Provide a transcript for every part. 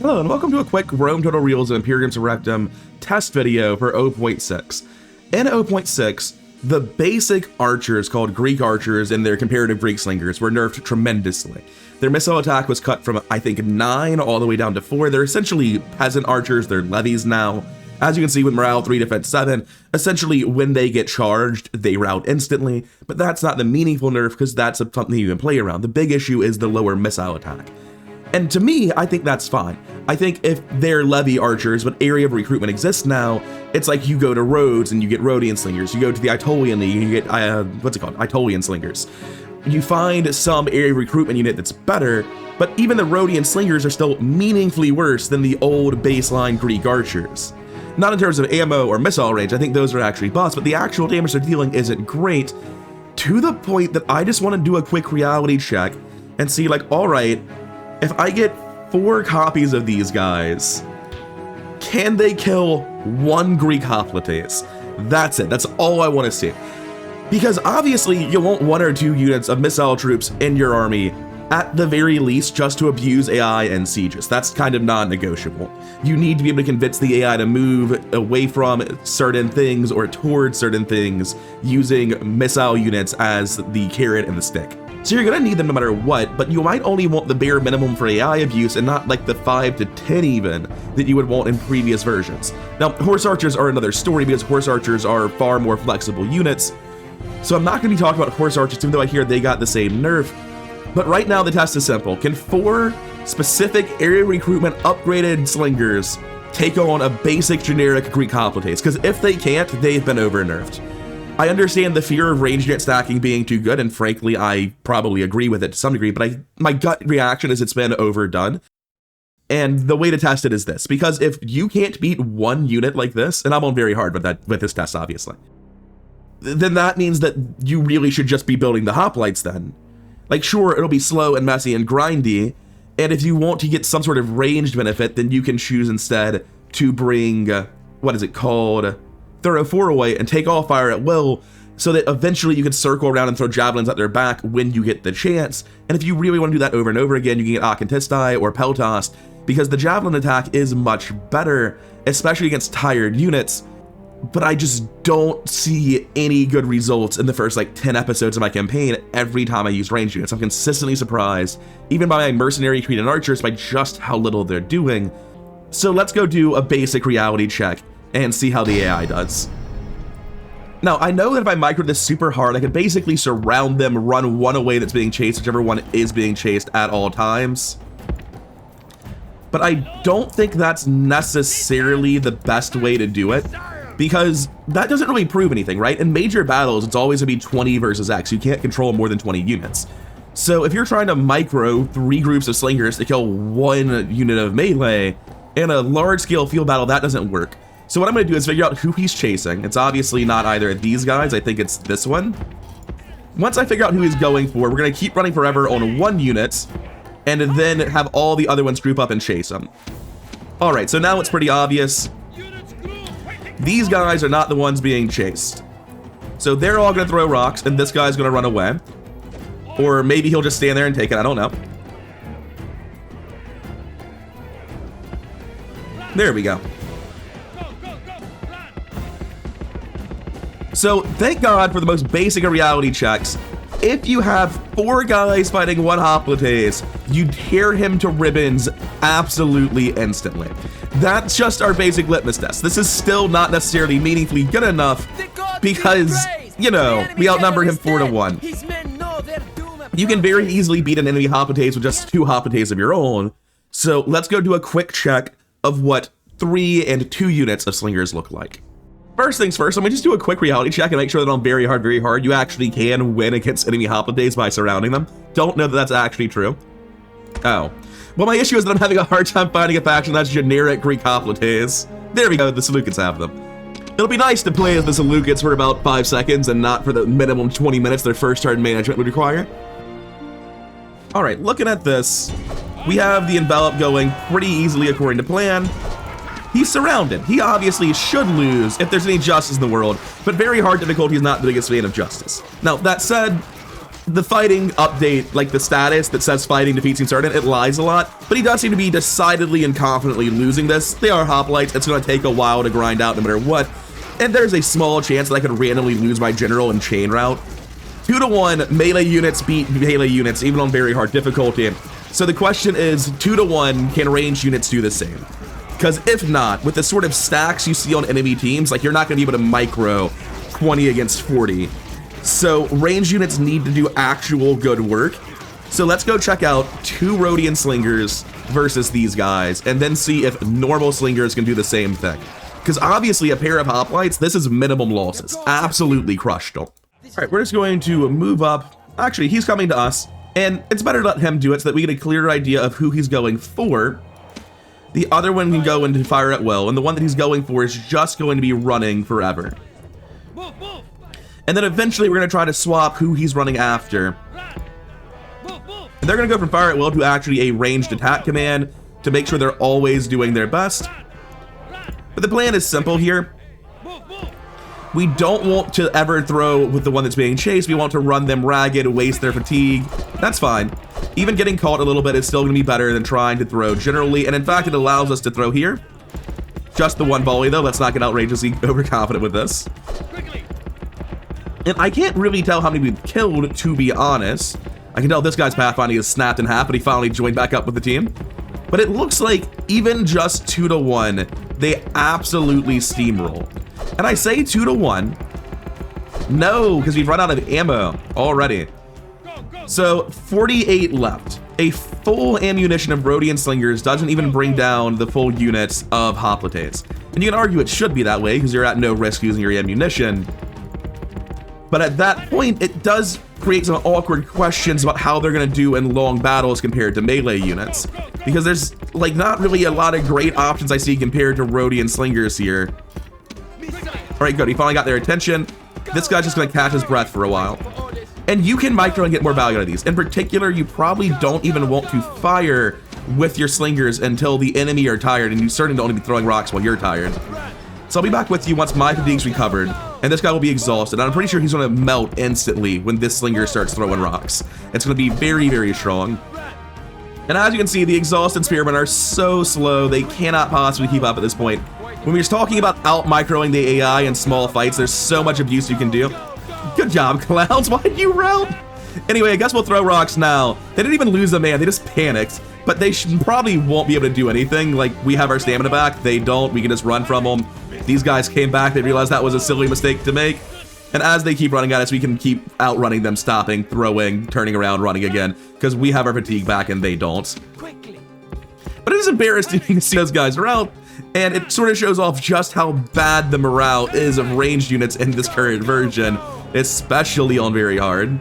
Hello and welcome to a quick Rome Total Reels of Imperium Surrectum test video for 0.6. In 0.6, the basic archers called Greek archers and their comparative Greek slingers were nerfed tremendously. Their missile attack was cut from, I think, 9 all the way down to 4. They're essentially peasant archers, they're levies now. As you can see with morale 3, defense 7, essentially when they get charged, they rout instantly, but that's not the meaningful nerf because that's something you can play around. The big issue is the lower missile attack. And to me, I think that's fine. I think if they're levy archers, but area of recruitment exists now, it's like you go to Rhodes and you get Rhodian slingers. You go to the Aetolian League and you get, Aetolian slingers. You find some area of recruitment unit that's better, but even the Rhodian slingers are still meaningfully worse than the old baseline Greek archers. Not in terms of ammo or missile range, I think those are actually buffs, but the actual damage they're dealing isn't great, to the point that I just want to do a quick reality check and see, like, all right, if I get 4 copies of these guys, can they kill 1 Greek hoplites? That's it. That's all I want to see. Because obviously you want 1 or 2 units of missile troops in your army, at the very least, just to abuse AI and sieges. That's kind of non-negotiable. You need to be able to convince the AI to move away from certain things or towards certain things using missile units as the carrot and the stick. So you're gonna need them no matter what, but you might only want the bare minimum for AI abuse and not like the 5 to 10 even that you would want in previous versions. Now, horse archers are another story because horse archers are far more flexible units. So I'm not gonna be talking about horse archers even though I hear they got the same nerf. But right now the test is simple. Can 4 specific area recruitment upgraded slingers take on a basic generic Greek hoplites? Because if they can't, they've been over nerfed. I understand the fear of range unit stacking being too good, and frankly, I probably agree with it to some degree, but my gut reaction is it's been overdone. And the way to test it is this, because if you can't beat 1 unit like this, and I'm on very hard with this test, obviously, then that means that you really should just be building the hoplites then. Like, sure, it'll be slow and messy and grindy, and if you want to get some sort of ranged benefit, then you can choose instead to bring, what is it called? Throw 4 away and take all fire at will, so that eventually you can circle around and throw javelins at their back when you get the chance. And if you really want to do that over and over again, you can get Akantistai or Peltas, because the javelin attack is much better, especially against tired units. But I just don't see any good results in the first like 10 episodes of my campaign every time I use ranged units. I'm consistently surprised, even by my mercenary Cretan archers, by just how little they're doing. So let's go do a basic reality check and see how the AI does. Now, I know that if I micro this super hard, I can basically surround them, run 1 away that's being chased, whichever one is being chased at all times. But I don't think that's necessarily the best way to do it, because that doesn't really prove anything, right? In major battles, it's always gonna be 20 versus X. You can't control more than 20 units. So if you're trying to micro 3 groups of slingers to kill 1 unit of melee, in a large-scale field battle, that doesn't work. So what I'm going to do is figure out who he's chasing. It's obviously not either of these guys. I think it's this one. Once I figure out who he's going for, we're going to keep running forever on 1 unit, and then have all the other ones group up and chase him. Alright, so now it's pretty obvious. These guys are not the ones being chased. So they're all going to throw rocks, and this guy's going to run away. Or maybe he'll just stand there and take it, I don't know. There we go. So, thank God for the most basic of reality checks. If you have 4 guys fighting 1 hoplites, you tear him to ribbons absolutely instantly. That's just our basic litmus test. This is still not necessarily meaningfully good enough because, you know, we outnumber him 4 to 1. You can very easily beat an enemy hoplites with just 2 hoplites of your own. So, let's go do a quick check of what 3 and 2 units of slingers look like. First things first, let me just do a quick reality check and make sure that on very hard, you actually can win against enemy hoplites by surrounding them. Don't know that that's actually true. Oh. Well, my issue is that I'm having a hard time finding a faction that's generic Greek hoplites. There we go, the Seleucids have them. It'll be nice to play as the Seleucids for about 5 seconds and not for the minimum 20 minutes their first turn management would require. Alright, looking at this, we have the envelop going pretty easily according to plan. He's surrounded. He obviously should lose if there's any justice in the world, but very hard difficulty is not the biggest fan of justice. Now, that said, the fighting update, like the status that says fighting defeats Sergeant, it lies a lot, but he does seem to be decidedly and confidently losing this. They are hoplites. It's going to take a while to grind out no matter what, and there's a small chance that I could randomly lose my general in chain route. 2-to-1 melee units beat melee units even on very hard difficulty. So the question is, 2-to-1, can ranged units do the same? Because if not, with the sort of stacks you see on enemy teams, like you're not going to be able to micro 20 against 40. So ranged units need to do actual good work. So let's go check out 2 Rhodian slingers versus these guys, and then see if normal slingers can do the same thing. Because obviously a pair of hoplites, this is minimum losses. Absolutely crushed them. All right, we're just going to move up. Actually, he's coming to us, and it's better to let him do it so that we get a clearer idea of who he's going for. The other one can go into fire at will, and the one that he's going for is just going to be running forever. And then eventually we're going to try to swap who he's running after. And they're going to go from fire at will to actually a ranged attack command to make sure they're always doing their best. But the plan is simple here. We don't want to ever throw with the one that's being chased. We want to run them ragged, waste their fatigue. That's fine. Even getting caught a little bit is still going to be better than trying to throw generally. And in fact, it allows us to throw here. Just the one volley, though. Let's not get outrageously overconfident with this. And I can't really tell how many we've killed, to be honest. I can tell this guy's pathfinding is snapped in half, but he finally joined back up with the team. But it looks like even just 2-to-1, they absolutely steamroll. And I say 2-to-1. No, because we've run out of ammo already. So 48 left. A full ammunition of Rhodian slingers doesn't even bring down the full units of hoplites. And you can argue it should be that way because you're at no risk using your ammunition. But at that point, it does create some awkward questions about how they're going to do in long battles compared to melee units. Because there's like not really a lot of great options I see compared to Rhodian slingers here. Alright, good. He finally got their attention. This guy's just going to catch his breath for a while. And you can micro and get more value out of these. In particular, you probably don't even want to fire with your slingers until the enemy are tired, and you certainly don't want to be throwing rocks while you're tired. So I'll be back with you once my fatigue's recovered, and this guy will be exhausted. And I'm pretty sure he's going to melt instantly when this slinger starts throwing rocks. It's going to be very, very strong. And as you can see, the exhausted spearmen are so slow, they cannot possibly keep up at this point. When we're just talking about out-microing the AI in small fights, there's so much abuse you can do. Good job, Clouds. Why'd you route? Anyway, I guess we'll throw rocks now. They didn't even lose a man. They just panicked. But they probably won't be able to do anything. Like, we have our stamina back. They don't. We can just run from them. These guys came back. They realized that was a silly mistake to make. And as they keep running at us, we can keep outrunning them, stopping, throwing, turning around, running again. Because we have our fatigue back and they don't. But it is embarrassing to see those guys route. And it sort of shows off just how bad the morale is of ranged units in this current version, especially on very hard.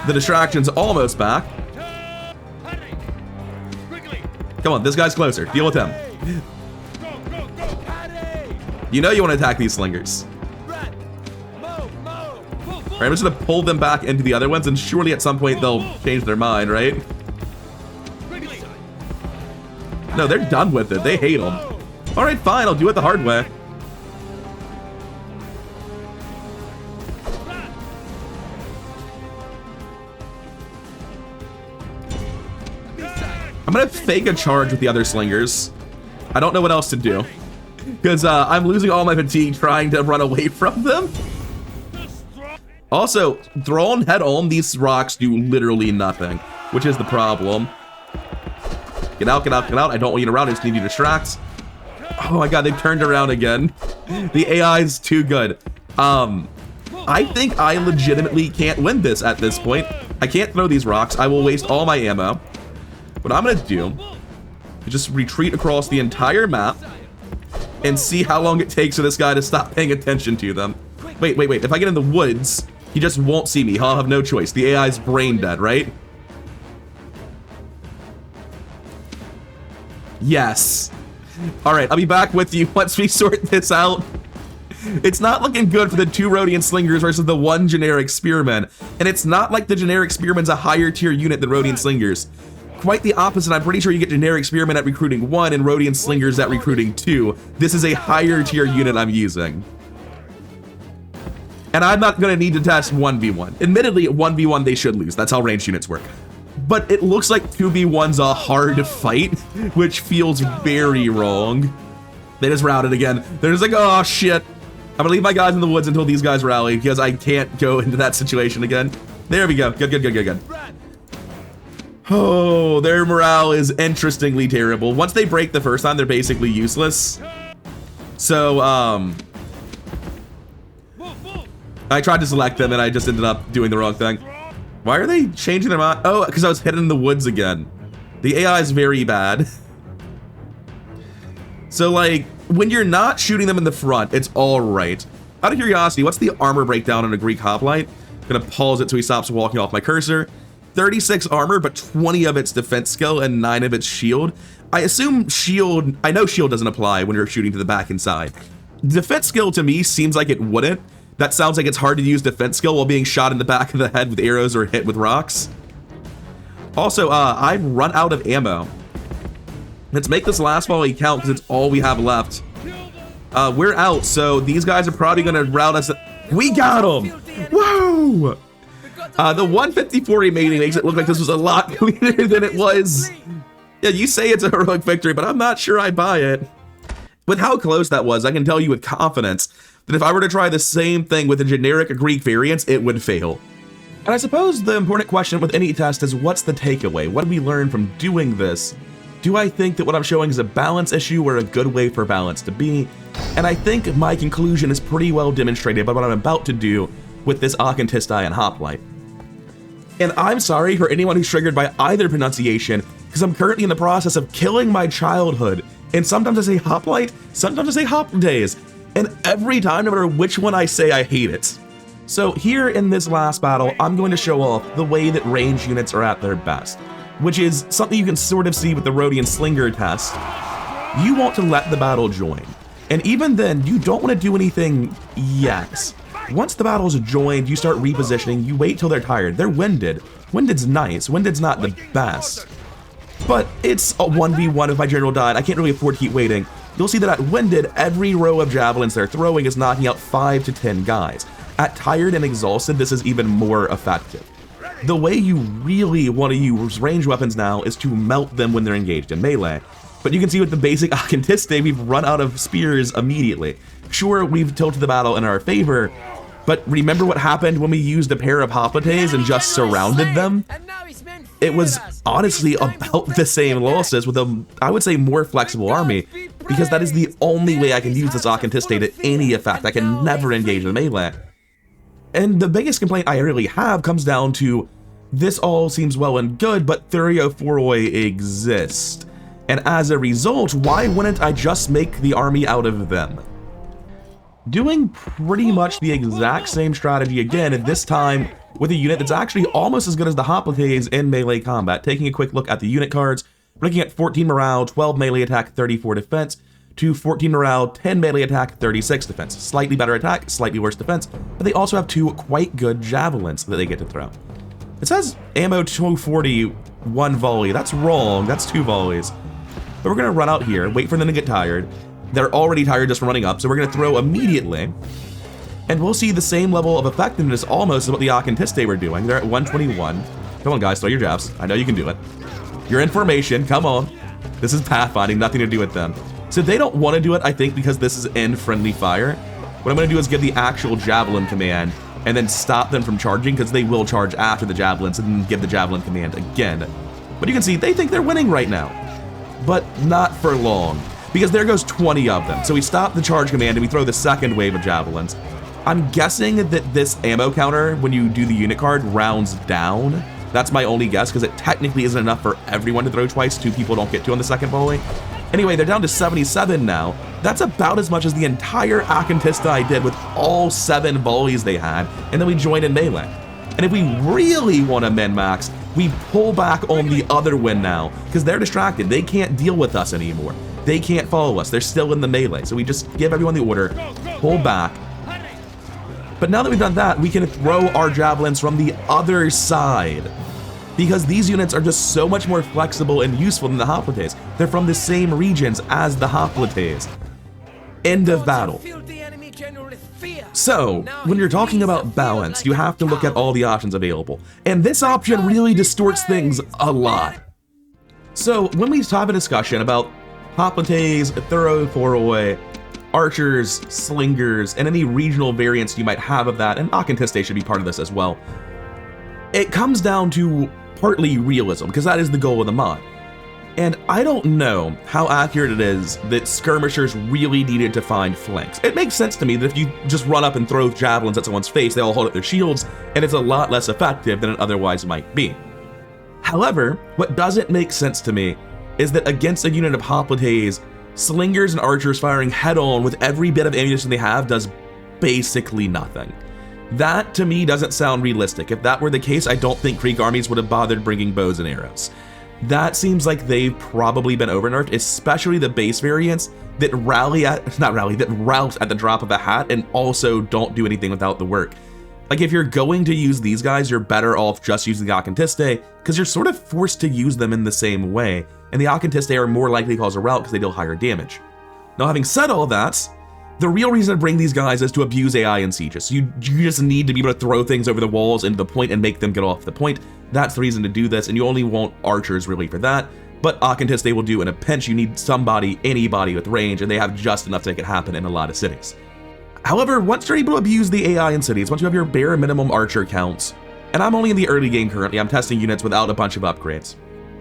The distraction's almost back. Come on, this guy's closer. Deal with him. You know you want to attack these slingers. Right, I'm just going to pull them back into the other ones, and surely at some point they'll change their mind, right? No, they're done with it. They hate them. All right, fine. I'll do it the hard way. I'm going to fake a charge with the other slingers. I don't know what else to do. Because I'm losing all my fatigue trying to run away from them. Also, thrown head on, these rocks do literally nothing, which is the problem. Get out, get out, get out. I don't want you to route. I just need you to distract. Oh my god, they've turned around again. The AI is too good. I think I legitimately can't win this at this point. I can't throw these rocks. I will waste all my ammo. What I'm going to do is just retreat across the entire map and see how long it takes for this guy to stop paying attention to them. Wait, wait, wait. If I get in the woods, he just won't see me. I'll have no choice. The AI's brain dead, right? Yes. All right, I'll be back with you once we sort this out. It's not looking good for the 2 Rhodian slingers versus the 1 generic spearman. And it's not like the generic spearman's a higher tier unit than Rhodian slingers. Quite the opposite. I'm pretty sure you get generic spearmen at recruiting 1 and Rhodian slingers at recruiting 2. This is a higher tier unit I'm using. And I'm not going to need to test 1v1. Admittedly, 1v1 they should lose. That's how ranged units work. But it looks like 2v1's a hard fight, which feels very wrong. They just routed again. They're just like, oh shit. I'm gonna leave my guys in the woods until these guys rally because I can't go into that situation again. There we go. Good, good, good, good, good. Oh, their morale is interestingly terrible. Once they break the first time, they're basically useless. So, I tried to select them and I just ended up doing the wrong thing. Why are they changing their mind? Oh, because I was hidden in the woods again. The AI is very bad. So, like, when you're not shooting them in the front, it's all right. Out of curiosity, what's the armor breakdown on a Greek hoplite? I'm gonna pause it so he stops walking off my cursor. 36 armor, but 20 of its defense skill and 9 of its shield. I assume shield, I know shield doesn't apply when you're shooting to the back and side. Defense skill to me seems like it wouldn't. That sounds like it's hard to use defense skill while being shot in the back of the head with arrows or hit with rocks. Also, I've run out of ammo. Let's make this last volley count because it's all we have left. We're out, so these guys are probably gonna rout us. We got them! Whoa! The 154 remaining makes it look like this was a lot cleaner than it was. Yeah, you say it's a heroic victory, but I'm not sure I buy it. With how close that was, I can tell you with confidence that if I were to try the same thing with a generic Greek variant, it would fail. And I suppose the important question with any test is, what's the takeaway? What did we learn from doing this? Do I think that what I'm showing is a balance issue or a good way for balance to be? And I think my conclusion is pretty well demonstrated by what I'm about to do with this Auchentistai and Hoplite. And I'm sorry for anyone who's triggered by either pronunciation, because I'm currently in the process of killing my childhood. And sometimes I say Hoplite, sometimes I say Hoplites. And every time, no matter which one I say, I hate it. So here in this last battle, I'm going to show off the way that ranged units are at their best, which is something you can sort of see with the Rhodian Slinger test. You want to let the battle join. And even then, you don't want to do anything yet. Once the battle's joined, you start repositioning, you wait till they're tired. They're winded. Winded's nice. Winded's not the best. But it's a 1v1 if my general died. I can't really afford to keep waiting. You'll see that at Winded, every row of javelins they're throwing is knocking out 5 to 10 guys. At Tired and Exhausted, this is even more effective. The way you really want to use ranged weapons now is to melt them when they're engaged in melee. But you can see with the basic Auchentistai, we've run out of spears immediately. Sure, we've tilted the battle in our favor, but remember what happened when we used a pair of Hoplites and just surrounded them? It was honestly about the same losses with a, I would say, more flexible army, because that is the only way I can use this Auchentistai to any effect. I can never engage in melee. And the biggest complaint I really have comes down to, this all seems well and good, but Thurio-Phoroi exist. And as a result, why wouldn't I just make the army out of them? Doing pretty much the exact same strategy again, and this time with a unit that's actually almost as good as the Hoplites in melee combat. Taking a quick look at the unit cards, we're looking at 14 morale, 12 melee attack, 34 defense, to 14 morale, 10 melee attack, 36 defense. Slightly better attack, slightly worse defense, but they also have 2 quite good javelins that they get to throw. It says ammo 240, 1 volley. That's wrong, that's 2 volleys. But we're gonna run out here, wait for them to get tired. They're already tired just from running up, so we're gonna throw immediately. And we'll see the same level of effectiveness almost as what the Auchentistai were doing. They're at 121. Come on guys, throw your jabs. I know you can do it. You're in formation, come on. This is pathfinding, nothing to do with them. So they don't want to do it, I think, because this is in friendly fire. What I'm going to do is give the actual Javelin command and then stop them from charging, because they will charge after the Javelins, and then give the Javelin command again. But you can see, they think they're winning right now. But not for long, because there goes 20 of them. So we stop the charge command and we throw the second wave of Javelins. I'm guessing that this ammo counter, when you do the unit card, rounds down. That's my only guess, because it technically isn't enough for everyone to throw twice. 2 people don't get to on the second volley. Anyway, they're down to 77 now. That's about as much as the entire Auchentistai did with all 7 volleys they had, and then we join in melee. And if we really want to min-max, we pull back on the other win now, because they're distracted. They can't deal with us anymore. They can't follow us. They're still in the melee. So we just give everyone the order, pull back. But now that we've done that, we can throw our javelins from the other side, because these units are just so much more flexible and useful than the Hoplites. They're from the same regions as the Hoplites. End of battle. So, when you're talking about balance, you have to look at all the options available, and this option really distorts things a lot. So, when we have a discussion about hoplites, Thoroughforoi, archers, slingers, and any regional variants you might have of that, and Akantiste should be part of this as well, it comes down to partly realism, because that is the goal of the mod. And I don't know how accurate it is that skirmishers really needed to find flanks. It makes sense to me that if you just run up and throw javelins at someone's face, they all hold up their shields, and it's a lot less effective than it otherwise might be. However, what doesn't make sense to me is that against a unit of hoplites, slingers and archers firing head-on with every bit of ammunition they have does basically nothing. That, to me, doesn't sound realistic. If that were the case, I don't think Greek armies would have bothered bringing bows and arrows. That seems like they've probably been over-nerfed, especially the base variants that rout at the drop of a hat and also don't do anything without the work. Like, if you're going to use these guys, you're better off just using the Akantiste, because you're sort of forced to use them in the same way, and the Akantiste are more likely to cause a rout because they deal higher damage. Now, having said all that, the real reason to bring these guys is to abuse AI in sieges. You just need to be able to throw things over the walls into the point and make them get off the point. That's the reason to do this, and you only want archers really for that. But Akantiste will do in a pinch. You need anybody with range, and they have just enough to make it happen in a lot of cities. However, once you're able to abuse the AI in cities, once you have your bare minimum archer counts, and I'm only in the early game currently, I'm testing units without a bunch of upgrades.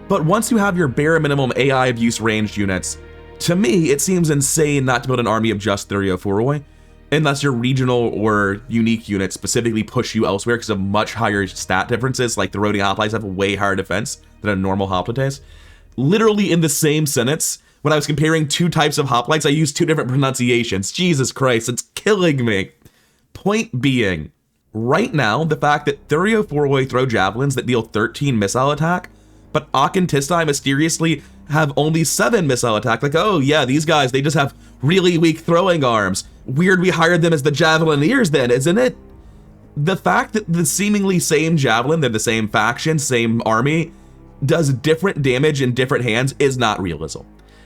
But once you have your bare minimum AI abuse ranged units, to me, it seems insane not to build an army of just Thoroughforoi, unless your regional or unique units specifically push you elsewhere because of much higher stat differences, like the Rhodian hoplites have a way higher defense than a normal hoplites. Literally in the same sentence, when I was comparing two types of hoplites, I used two different pronunciations. Jesus Christ, it's killing me. Point being, right now, the fact that Thoroughforoi throw javelins that deal 13 missile attack, but Akantiste mysteriously have only 7 missile attack. Like, oh yeah, these guys, they just have really weak throwing arms. Weird we hired them as the Javelineers then, isn't it? The fact that the seemingly same Javelin, they're the same faction, same army, does different damage in different hands is not realism.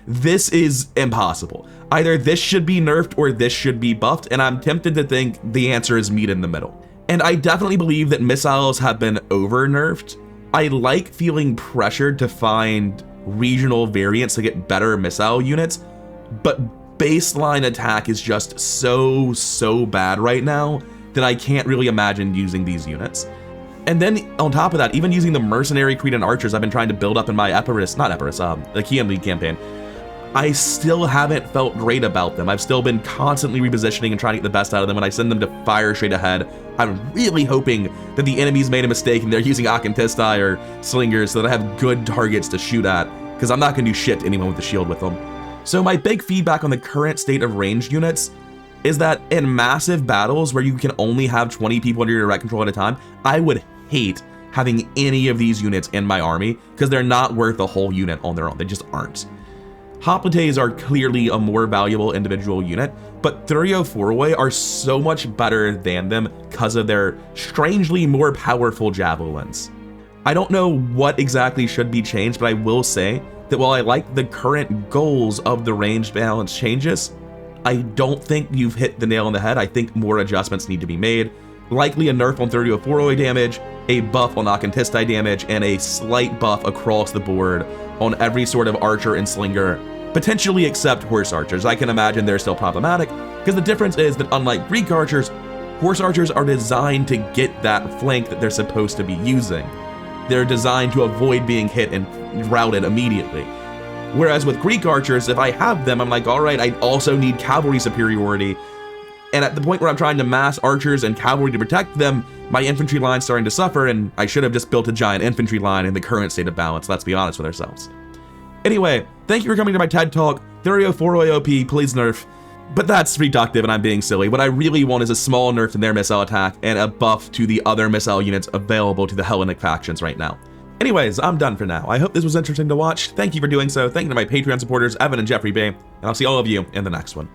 This is impossible. Either this should be nerfed or this should be buffed, and I'm tempted to think the answer is meet in the middle. And I definitely believe that missiles have been over-nerfed. I like feeling pressured to find regional variants to get better missile units, but baseline attack is just so bad right now that I can't really imagine using these units. And then on top of that, even using the mercenary Cretan archers I've been trying to build up in my the Kian League campaign, I still haven't felt great about them. I've still been constantly repositioning and trying to get the best out of them. When I send them to fire straight ahead, I'm really hoping that the enemy's made a mistake and they're using Akantiste or slingers so that I have good targets to shoot at, because I'm not going to do shit to anyone with the shield with them. So my big feedback on the current state of ranged units is that in massive battles where you can only have 20 people under your direct control at a time, I would hate having any of these units in my army because they're not worth a whole unit on their own. They just aren't. Hoplites are clearly a more valuable individual unit, but Thoroughforoi are so much better than them because of their strangely more powerful javelins. I don't know what exactly should be changed, but I will say that while I like the current goals of the range balance changes, I don't think you've hit the nail on the head. I think more adjustments need to be made. Likely a nerf on Thoroughforoi damage, a buff on Akantiste damage, and a slight buff across the board on every sort of archer and slinger, potentially except horse archers. I can imagine they're still problematic, because the difference is that unlike Greek archers, horse archers are designed to get that flank that they're supposed to be using. They're designed to avoid being hit and routed immediately. Whereas with Greek archers, if I have them, I'm like, all right, I also need cavalry superiority. And at the point where I'm trying to mass archers and cavalry to protect them, my infantry line's starting to suffer, and I should have just built a giant infantry line in the current state of balance, let's be honest with ourselves. Anyway, thank you for coming to my TED Talk. Thoroughforoi OP, please nerf. But that's reductive and I'm being silly. What I really want is a small nerf in their missile attack and a buff to the other missile units available to the Hellenic factions right now. Anyways, I'm done for now. I hope this was interesting to watch. Thank you for doing so. Thank you to my Patreon supporters, Evan and Jeffrey Bay, and I'll see all of you in the next one.